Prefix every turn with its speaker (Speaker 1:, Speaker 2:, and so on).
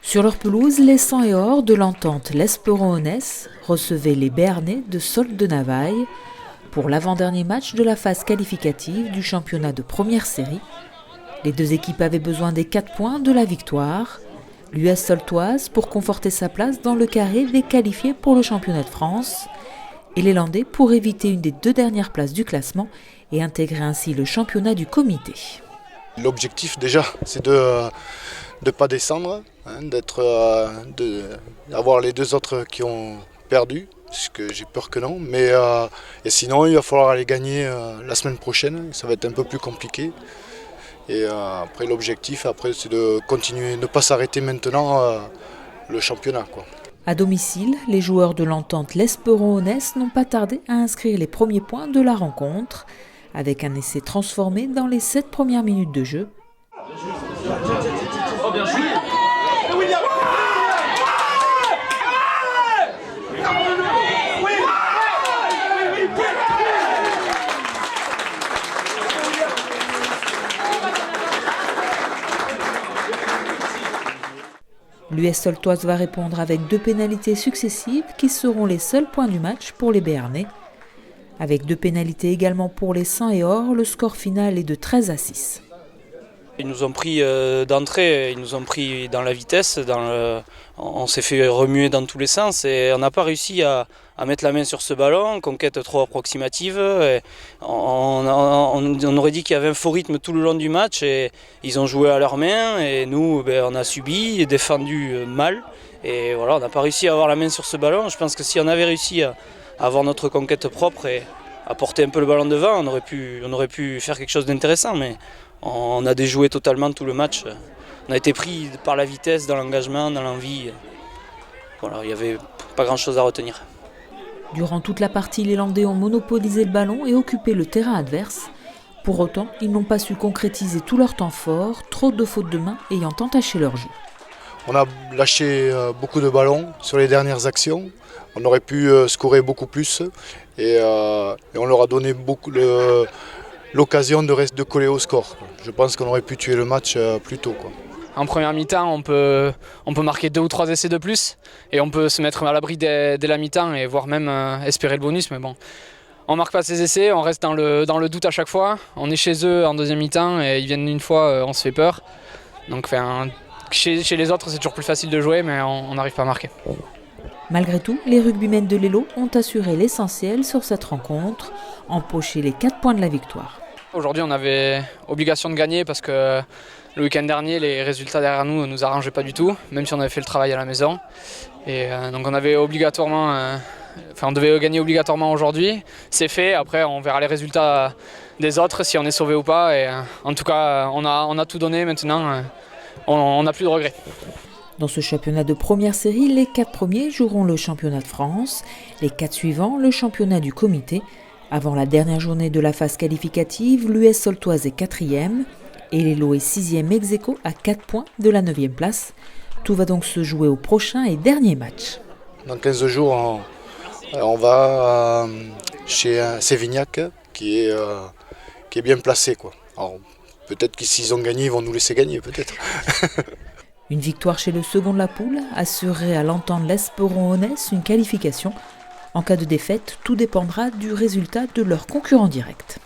Speaker 1: Sur leur pelouse, les Sang et Or de l'entente l'Esperon-Onès recevaient les Béarnais de Soldenavaille pour l'avant-dernier match de la phase qualificative du championnat de première série. Les deux équipes avaient besoin des 4 points de la victoire. L'US Soltoise pour conforter sa place dans le carré des qualifiés pour le championnat de France et les Landais pour éviter une des 2 dernières places du classement et intégrer ainsi le championnat du comité.
Speaker 2: L'objectif déjà, c'est de ne pas descendre, d'avoir les 2 autres qui ont perdu, parce que j'ai peur que non. Mais et sinon, il va falloir aller gagner la semaine prochaine, ça va être un peu plus compliqué. Et après l'objectif, c'est de continuer, ne pas s'arrêter maintenant le championnat, quoi.
Speaker 1: À domicile, les joueurs de l'entente l'Esperon-Onès n'ont pas tardé à inscrire les premiers points de la rencontre, avec un essai transformé dans les 7 premières minutes de jeu. L'US Soltoise va répondre avec 2 pénalités successives qui seront les seuls points du match pour les Béarnais. Avec 2 pénalités également pour les Sang et Or, le score final est de 13-6.
Speaker 3: Ils nous ont pris d'entrée, ils nous ont pris dans la vitesse, on s'est fait remuer dans tous les sens et on n'a pas réussi à mettre la main sur ce ballon, conquête trop approximative. On aurait dit qu'il y avait un faux rythme tout le long du match et ils ont joué à leurs mains et nous on a subi et défendu mal. Et voilà, on n'a pas réussi à avoir la main sur ce ballon. Je pense que si on avait réussi à avoir notre conquête propre et à porter un peu le ballon devant, on aurait pu faire quelque chose d'intéressant. Mais on a déjoué totalement tout le match. On a été pris par la vitesse, dans l'engagement, dans l'envie. Voilà, il n'y avait pas grand-chose à retenir.
Speaker 1: Durant toute la partie, les Landais ont monopolisé le ballon et occupé le terrain adverse. Pour autant, ils n'ont pas su concrétiser tout leur temps fort, trop de fautes de main ayant entaché leur jeu.
Speaker 2: On a lâché beaucoup de ballons sur les dernières actions. On aurait pu scorer beaucoup plus et on leur a donné beaucoup l'occasion de coller au score. Je pense qu'on aurait pu tuer le match plus tôt, quoi.
Speaker 4: En première mi-temps, on peut marquer 2 ou 3 essais de plus et on peut se mettre à l'abri dès la mi-temps et voire même espérer le bonus. Mais bon, on ne marque pas ces essais, on reste dans le doute à chaque fois. On est chez eux en deuxième mi-temps et ils viennent une fois, on se fait peur. Donc chez les autres, c'est toujours plus facile de jouer, mais on n'arrive pas à marquer.
Speaker 1: Malgré tout, les rugbymen de l'Elo ont assuré l'essentiel sur cette rencontre, empoché les 4 points de la victoire.
Speaker 4: Aujourd'hui, on avait obligation de gagner parce que le week-end dernier, les résultats derrière nous ne nous arrangeaient pas du tout, même si on avait fait le travail à la maison. Et donc on devait gagner obligatoirement aujourd'hui. C'est fait, après on verra les résultats des autres, si on est sauvé ou pas. Et en tout cas, on a tout donné maintenant, on n'a plus de regrets.
Speaker 1: Dans ce championnat de première série, les 4 premiers joueront le championnat de France, les 4 suivants le championnat du comité. Avant la dernière journée de la phase qualificative, l'US Soltoise est 4e et l'Elo est 6e ex-aequo à 4 points de la 9e place. Tout va donc se jouer au prochain et dernier match.
Speaker 2: Dans 15 jours, on va chez Sévignac qui est bien placé, quoi. Alors, peut-être que s'ils ont gagné, ils vont nous laisser gagner, peut-être.
Speaker 1: Une victoire chez le second de la poule assurerait à l'entente l'Esperon-Onès une qualification. En cas de défaite, tout dépendra du résultat de leur concurrent direct.